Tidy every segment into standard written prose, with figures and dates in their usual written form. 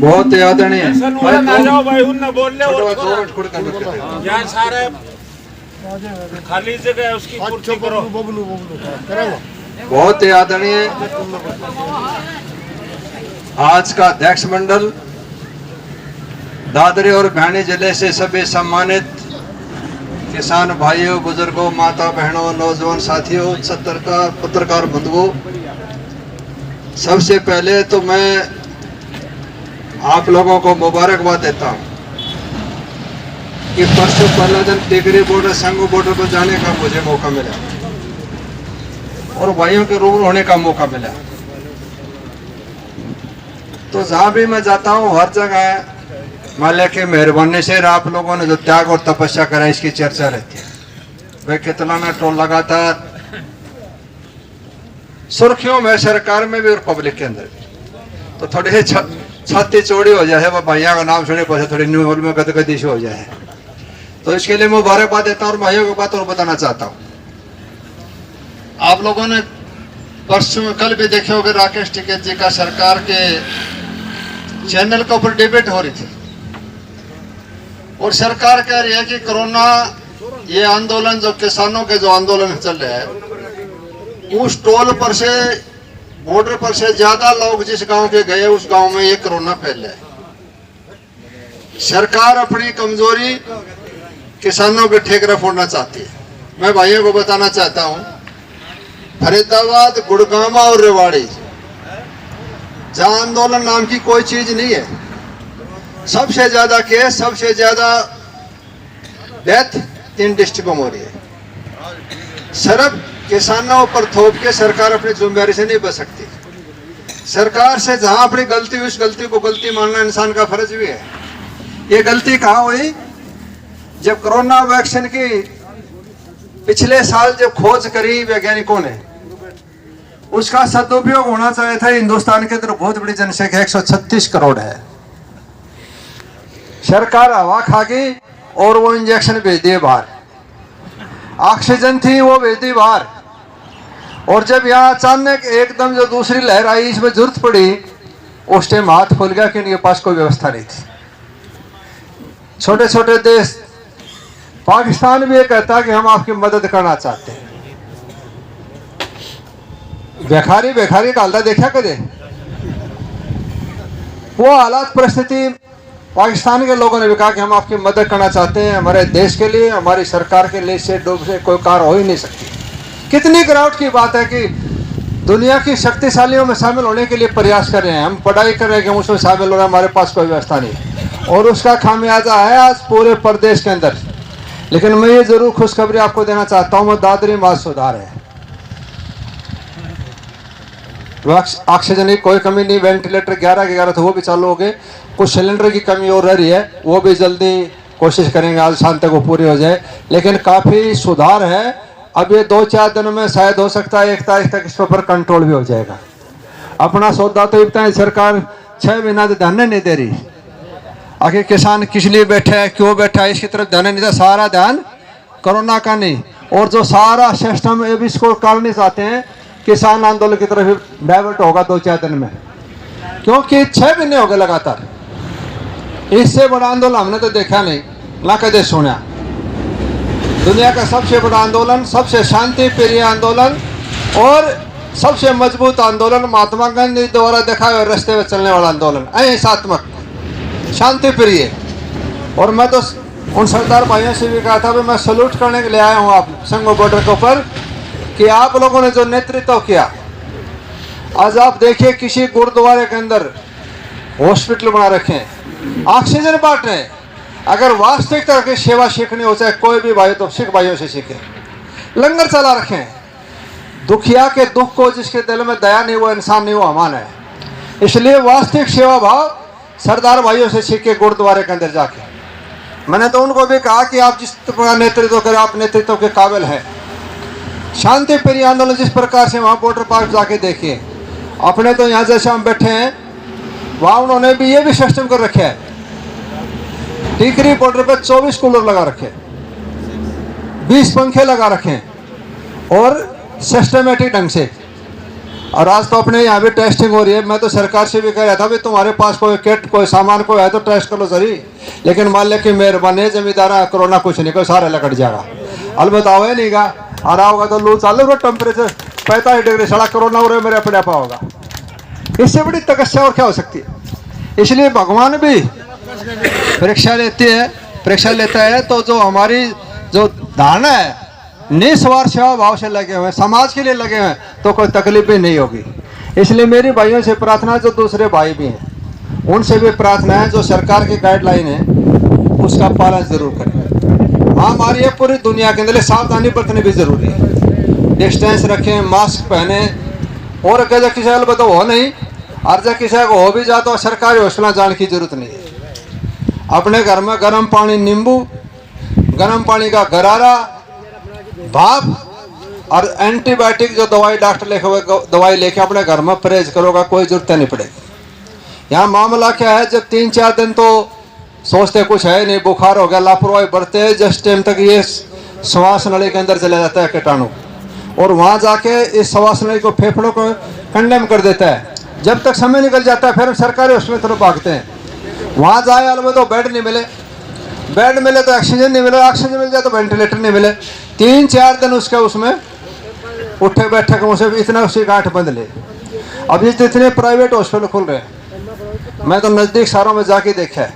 बहुत आदरणीय यहाँ सारे खाली जगह है उसकी पूर्ति करो। बहुत आदरणीय आज का अध्यक्ष मंडल दादरी और भिवानी जिले से सभी सम्मानित किसान भाइयों, बुजुर्गों, माता बहनों, नौजवान साथियों, पत्रकार बंधुओं, सबसे पहले तो मैं आप लोगों को मुबारकबाद देता हूं कि परसों पहला दिन टिकरी बॉर्डर, संगू बॉर्डर पर जाने का मुझे मौका मिला और भाइयों के रूबरू होने का मौका मिला। तो जहां भी मैं जाता हूं हर जगह मालिक की मेहरबानी से आप लोगों ने जो त्याग और तपस्या करा इसकी चर्चा रहती है। वे कितना ना टोल लगातार सुर्खियों में, सरकार में भी और पब्लिक के अंदर भी, तो थोड़ी छाती चौड़ी हो जाए, वह भैया का नाम सुने पर थोड़ी न्यूज में गदगदी हो जाए। तो इसके लिए मुबारकबाद देता हूँ और भाइयों की बात और बताना चाहता हूँ। आप लोगों ने परसों कल भी देखे होंगे राकेश टिकैत जी का सरकार के चैनल के ऊपर डिबेट हो रही थी और सरकार कह रही है कि कोरोना ये आंदोलन जो किसानों के जो आंदोलन चल रहे हैं उस टोल पर से, बॉर्डर पर से ज्यादा लोग जिस गांव के गए उस गांव में ये कोरोना फैल है। सरकार अपनी कमजोरी किसानों के ठेकरा फोड़ना चाहती है। मैं भाइयों को बताना चाहता हूं, फरीदाबाद, गुड़गामा और रेवाड़ी जहां आंदोलन नाम की कोई चीज नहीं है, सबसे ज्यादा केस, सबसे ज्यादा डेथ 3 डिस्ट्रिक्टों में हो रही है। सिर्फ किसानों पर थोप के सरकार अपनी जिम्मेदारी से नहीं बच सकती। सरकार से जहां अपनी गलती हुई उस गलती को गलती मानना इंसान का फर्ज भी है। ये गलती कहाँ हुई? जब कोरोना वैक्सीन की पिछले साल जब खोज करी वैज्ञानिकों ने, उसका सदुपयोग होना चाहिए था। हिंदुस्तान के अंदर बहुत बड़ी जनसंख्या 136 करोड़ है। सरकार हवा खा गई और वो इंजेक्शन भेज दिए बाहर, ऑक्सीजन थी वो भेज दी बाहर। और जब यहाँ अचानक एकदम जो दूसरी लहर आई, इसमें जरूरत पड़ी, उस टाइम हाथ खुल गया कि इनके पास कोई व्यवस्था नहीं थी। छोटे छोटे देश, पाकिस्तान भी ये कहता कि हम आपकी मदद करना चाहते हैं। बेखारी का हालत देखा कदे? वो हालात परिस्थिति पाकिस्तान के लोगों ने भी कहा कि हम आपकी मदद करना चाहते हैं। हमारे देश के लिए, हमारी सरकार के लिए से डूब से कोई कार हो ही नहीं सकती। कितनी गिरावट की बात है कि दुनिया की शक्तिशालियों में शामिल होने के लिए प्रयास कर रहे हैं, हम पढ़ाई कर रहे हैं कि हम उसमें शामिल हो रहे हैं, हमारे पास कोई व्यवस्था नहीं और उसका खामियाजा है आज पूरे प्रदेश के अंदर। लेकिन मैं ये जरूर खुशखबरी आपको देना चाहता हूँ, दादरी में सुधार है। ऑक्सीजन की कोई कमी नहीं, वेंटिलेटर 11 के 11 थे वो भी चालू हो गए। कुछ सिलेंडर की कमी और रह रही है, वो भी जल्दी कोशिश करेंगे आज शाम तक वो पूरी हो जाए। लेकिन काफ़ी सुधार है। अब ये 2-4 दिन में शायद हो सकता है 1 तारीख तक इस पर कंट्रोल भी हो जाएगा। अपना सौदा तो इतना है, सरकार 6 महीना से ध्यान नहीं दे रही। आखिर किसान किस लिए बैठे है, क्यों बैठा है, इसकी तरफ ध्यान नहीं था। सारा ध्यान कोरोना का नहीं, और जो सारा सिस्टम अब इसको करने चाहते हैं किसान आंदोलन की तरफ डाइवर्ट होगा 2-4 दिन में, क्योंकि 6 महीने हो गए लगातार। इससे बड़ा आंदोलन हमने तो देखा नहीं, ना कदे सुना। दुनिया का सबसे बड़ा आंदोलन, सबसे शांति प्रिय आंदोलन और सबसे मजबूत आंदोलन, महात्मा गांधी द्वारा दिखाए हुए रास्ते में चलने वाला आंदोलन, अहिंसात्मक, शांति प्रिय। और मैं तो उन सरदार भाइयों से भी कहा था, मैं सल्यूट करने के लिए आया हूँ आप संगो बॉर्डर के ऊपर, कि आप लोगों ने जो नेतृत्व किया। आज आप देखिए किसी गुरुद्वारे के अंदर हॉस्पिटल बना रखे हैं, ऑक्सीजन बांट रहे हैं। अगर वास्तविक तरह की सेवा सीखनी हो, चाहे कोई भी भाई, तो सिख भाइयों से सीखे। लंगर चला रखे हैं, दुखिया के दुख को जिसके दिल में दया नहीं, वो इंसान नहीं, वो अमान है। इसलिए वास्तविक सेवा भाव सरदार भाइयों से सीखे गुरुद्वारे के अंदर जाके। मैंने तो उनको भी कहा कि आप जिस प्रकार नेतृत्व करें, आप नेतृत्व के काबिल हैं। शांति प्रिय आंदोलन जिस प्रकार से वहाँ बॉर्डर पार जाके देखिए, अपने तो यहाँ जैसे हम बैठे हैं वहाँ उन्होंने भी ये भी सिस्टम कर रखे है। टीकरी बॉर्डर पे 24 कूलर लगा रखे, 20 पंखे लगा रखे और सिस्टमेटिक ढंग से और आज तो अपने यहाँ भी टेस्टिंग हो रही है। मैं तो सरकार से भी कह रहा था भी तुम्हारे पास कोई किट कोई सामान कोई है तो टेस्ट कर लो सही, लेकिन मालिक की मेहरबानी है, जमींदार कोरोना कुछ नहीं कोई सारा लकट जाएगा। अलबत्त आवे नहीं गा, आ रहा होगा तो लू चालू होगा, टेम्परेचर 45 डिग्री सारा कोरोना हो रहा मेरे अपने आप होगा। इससे बड़ी तपस्या और क्या हो सकती है। इसलिए भगवान भी परीक्षा लेता है तो जो हमारी जो धारणा है निस्वार्थ सेवा भाव से लगे हुए समाज के लिए लगे हुए तो कोई तकलीफ भी नहीं होगी। इसलिए मेरी भाइयों से प्रार्थना, जो दूसरे भाई भी हैं उनसे भी प्रार्थना है, जो सरकार की गाइडलाइन है उसका पालन जरूर करें। महामारी है पूरी दुनिया के अंदर, सावधानी बरतनी भी जरूरी है। डिस्टेंस रखें, मास्क पहने, और अगर किसी अलबत्त हो नहीं और जब किसी को हो भी जाता तो सरकारी हॉस्पिटल जाने की जरूरत नहीं है। अपने घर में गर्म पानी नींबू, गर्म पानी का गरारा, भाप और एंटीबायोटिक जो दवाई डॉक्टर लिखे हुए दवाई लेके अपने घर में परहेज करोगा, कोई जरूरत नहीं पड़ेगी। यहाँ मामला क्या है, जब 3-4 दिन तो सोचते कुछ है नहीं, बुखार हो गया, लापरवाही बढ़ते हैं, जिस टाइम तक ये श्वास नली के अंदर चला जाता है कीटाणु, और वहाँ जाके इस श्वास नली को फेफड़ों को कंडेम कर देता है। जब तक समय निकल जाता है फिर हम सरकारी हॉस्पिटल तरफ भागते हैं। वहाँ जाए अलग तो बेड नहीं मिले, बेड मिले तो ऑक्सीजन नहीं मिले, ऑक्सीजन मिल जाए तो वेंटिलेटर नहीं मिले। 3-4 दिन उसमें उठे बैठे के मुझसे इतना उसकी गांठ बंद ले। अभी जितने प्राइवेट हॉस्पिटल खुल रहे हैं, मैं तो नज़दीक शहरों में जाके देखा है,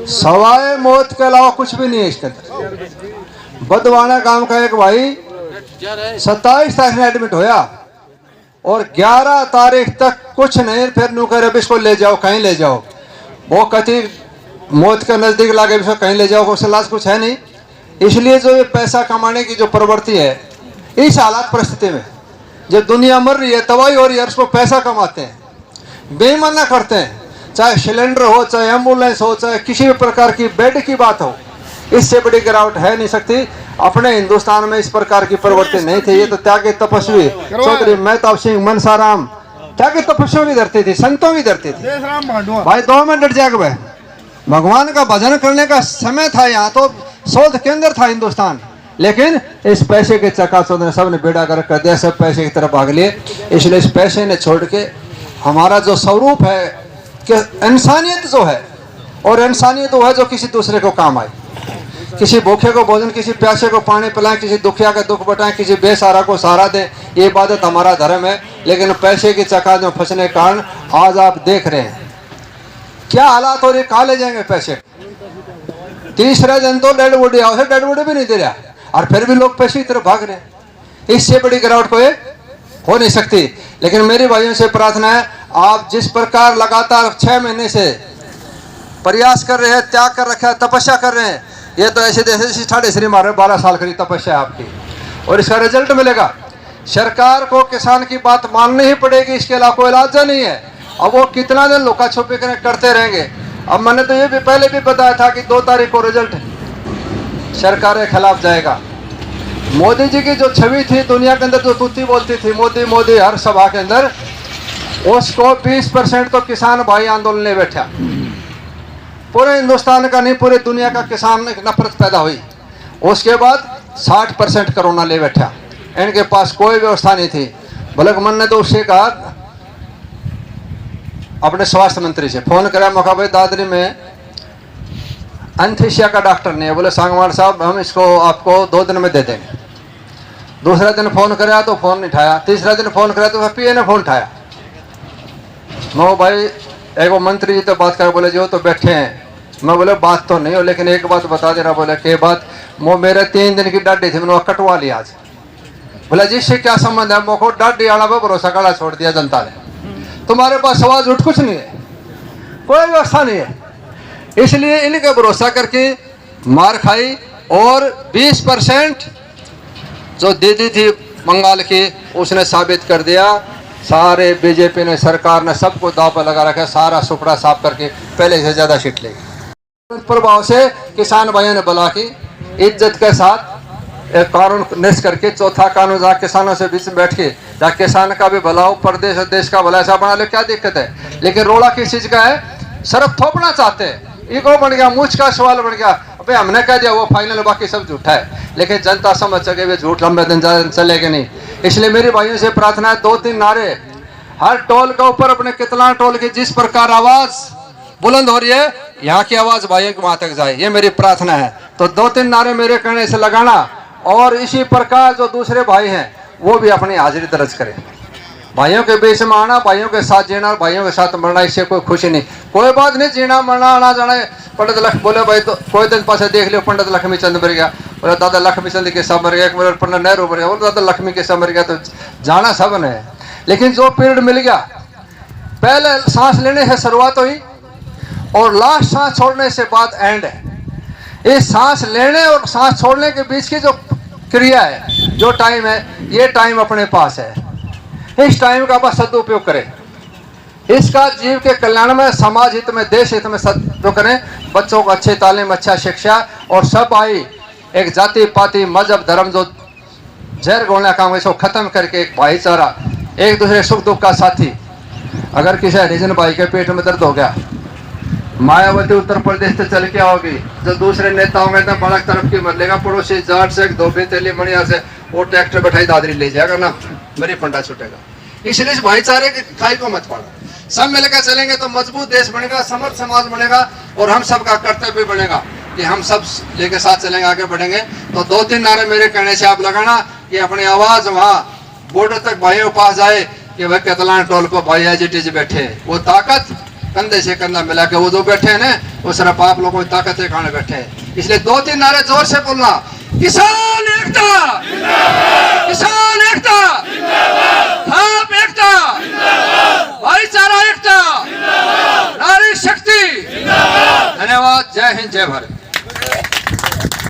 सवाए मौत के अलावा कुछ भी नहीं है इसके अंदर। बदवाना गांव का एक भाई 27 तारीख में एडमिट होया और 11 तारीख तक कुछ नहीं, फिर नू कह रहे इसको ले जाओ, कहीं ले जाओ। वो कति मौत के नज़दीक लागे इसको कहीं ले जाओ, उससे इलाज कुछ है नहीं। इसलिए जो ये पैसा कमाने की जो प्रवृत्ति है, इस हालात परिस्थिति में जब दुनिया मर रही है, तबाही हो रही है, उसको पैसा कमाते हैं, बेईमाना करते हैं। चाहे सिलेंडर हो, चाहे एम्बुलेंस हो, चाहे किसी भी प्रकार की बेड की बात हो, इससे बड़ी गिरावट है नहीं सकती। अपने हिंदुस्तान में इस प्रकार की प्रवृत्ति नहीं थी। ये तो त्यागी तपस्वी चौधरी मेहताब सिंह मनसाराम त्यागी तपस्वियों की धरती थी, संतों की धरती थी। भाई 2 मिनट जाग भाई, भगवान का भजन करने का समय था, यहाँ तो शोध केंद्र था हिंदुस्तान, लेकिन इस पैसे के चकाचौंध ने सबने बेड़ा गर्क कर दिया, सब पैसे की तरफ भाग लिए। इसलिए इस पैसे ने छोड़ के हमारा जो स्वरूप है कि इंसानियत जो है, और इंसानियत वो है जो किसी दूसरे को काम आए, किसी भूखे को भोजन, किसी प्यासे को पानी पिलाएं, किसी दुखिया का दुख बटाएं, किसी बेसहारा को सहारा दें, ये इबादत हमारा धर्म है। लेकिन पैसे की चक्कर में फंसने के कारण आज आप देख रहे हैं क्या हालात हो रहे, कहाँ ले जाएंगे पैसे। तीसरे दिन तो डेड बॉडी आओ, डेड बॉडी भी नहीं दे रहा, और फिर भी लोग पैसे की तरफ भाग रहे हैं। इससे बड़ी गिरावट कोई हो नहीं सकती। लेकिन मेरे भाइयों से प्रार्थना है, आप जिस प्रकार लगातार 6 महीने से प्रयास कर रहे हैं, त्याग कर रखा है, तपस्या कर रहे हैं, ये तो ऐसे जैसे ठाड़े श्री मार रहे, 12 साल की तपस्या आपकी, और इसका रिजल्ट मिलेगा। सरकार को किसान की बात माननी ही पड़ेगी, इसके अलावा कोई इलाज नहीं है। अब वो कितना दिन लुका छुपी करते रहेंगे। अब मैंने तो ये भी पहले भी बताया था कि 2 तारीख को रिजल्ट सरकार के खिलाफ जाएगा। मोदी जी की जो छवि थी दुनिया के अंदर, जो तूती बोलती थी मोदी मोदी हर सभा के अंदर, उसको 20% तो किसान भाई आंदोलन ले बैठा। पूरे हिंदुस्तान का नहीं, पूरे दुनिया का किसान में नफरत पैदा हुई। उसके बाद 60% कोरोना ले बैठा। इनके पास कोई व्यवस्था नहीं थी। भलक मन ने तो उससे कहा, अपने स्वास्थ्य मंत्री से फोन करा, मौका भाई दादरी में एंथीसिया का डॉक्टर नहीं है। बोले सांगवाल साहब हम इसको आपको 2 दिन में दे देंगे। दूसरा दिन फोन कराया तो फोन नहीं उठाया, तीसरा दिन फोन कराया तो पीए ने फोन उठाया। नो भाई एक वो मंत्री जी तो बात कर, बोले जो तो बैठे हैं। मैं बोले बात तो नहीं हो, लेकिन एक बात बता दे रहा। बोले के बात, वो मेरे 3 दिन की डाडी थी, मैंने कटवा लिया आज। बोला जिससे क्या संबंध है, मोको डाडी आला पर भरोसा कड़ा छोड़ दिया जनता ने। तुम्हारे पास आवाज उठ कुछ नहीं है, कोई व्यवस्था नहीं है। इसलिए इनके भरोसा करके मार खाई, और 20% जो दीदी थी बंगाल की, उसने साबित कर दिया। सारे बीजेपी ने, सरकार ने सबको दाव पर लगा रखा है, सारा सुपड़ा साफ करके पहले से ज्यादा सीट लेगी। प्रभाव से किसान भाइयों ने बुला की इज्जत के साथ एक कानून निष्ठ करके, चौथा कानून जहाँ किसानों से बीच में बैठ के, जहाँ किसान का भी भला हो, प्रदेश और देश का भला, ऐसा बना लो, क्या दिक्कत है। लेकिन रोड़ा किस चीज का है, सिर्फ थोपना चाहते हैं। ईगो बन गया, मुझ का सवाल बन गया। अबे हमने कह दिया वो फाइनल, बाकी सब झूठा है। लेकिन जनता समझ सके वे झूठ लंबे दिन चलेगा नहीं। इसलिए मेरे भाइयों से प्रार्थना है, 2-3 नारे हर टोल के ऊपर, अपने कितना टोल की जिस प्रकार आवाज बुलंद हो रही है, यहाँ की आवाज भाइयों के वहां तक जाए, ये मेरी प्रार्थना है। तो 2-3 नारे मेरे कहने से लगाना, और इसी प्रकार जो दूसरे भाई हैं वो भी अपनी हाजिरी दर्ज करें। भाइयों के बीच में आना, भाइयों के साथ जीना, भाइयों के साथ मरना, इससे कोई खुशी नहीं। कोई बात नहीं, जीना मरना आना जाना। पंडित लक्ष्मी बोले भाई, तो कोई दिन पास देख लियो पंडित लक्ष्मी चंद मर गया, बोले दादा लक्ष्मी चंद के सब मर गया, एक बार पंडित नेहरू मर गया, बोले दादा लक्ष्मी के सब मर गया। तो जाना सब ने, लेकिन जो पीरियड मिल गया, पहले सांस लेने से शुरुआत हुई और लास्ट सांस छोड़ने से बाद एंड है। इस सांस लेने और सांस छोड़ने के बीच की जो क्रिया है, जो टाइम है, ये टाइम अपने पास है। इस टाइम का बस सदुपयोग करें, इसका जीव के कल्याण में, समाज हित में, देश हित में सदुपयोग करें। बच्चों को अच्छी तालीम, अच्छा शिक्षा, और सब आई एक जाति पाति मजहब धर्म जो जहर घोलने का काम है, इसको खत्म करके एक भाईचारा, एक दूसरे सुख दुख का साथी। अगर किसी हरिजन भाई के पेट में दर्द हो गया, मायावती उत्तर प्रदेश से चल के आओगी, जो दूसरे नेता होंगे तो बड़ा तरफ की मर लेगा, पड़ोसी जाट से धोबी तेली मणिया से वो ट्रैक्टर बैठाई दादरी ले जाएगा ना, मेरी पंडा छूटेगा। इसलिए इस भाईचारे की खाई को मत पाड़ो, सब मिलकर चलेंगे तो मजबूत देश बनेगा, समर्थ समाज बनेगा, और हम सबका कर्तव्य बनेगा कि हम सब लेके साथ चलेंगे, आगे बढ़ेंगे। तो 2-3 नारे मेरे कहने से आप लगाना कि अपनी आवाज वहाँ बॉर्डर तक भाइयों के पास जाए कि भाई केतलान टोल को भाई एजिटीज बैठे, वो ताकत कंधे से कंधा मिला के वो जो बैठे हैं ना, वो सिर्फ आप लोगों की ताकत के कारण बैठे हैं। इसलिए 2-3 नारे जोर से बोलना, किसान एकता, किसान एकता, आप एकता, भाईचारा एकता, नारी शक्ति। धन्यवाद। जय हिंद, जय भारत।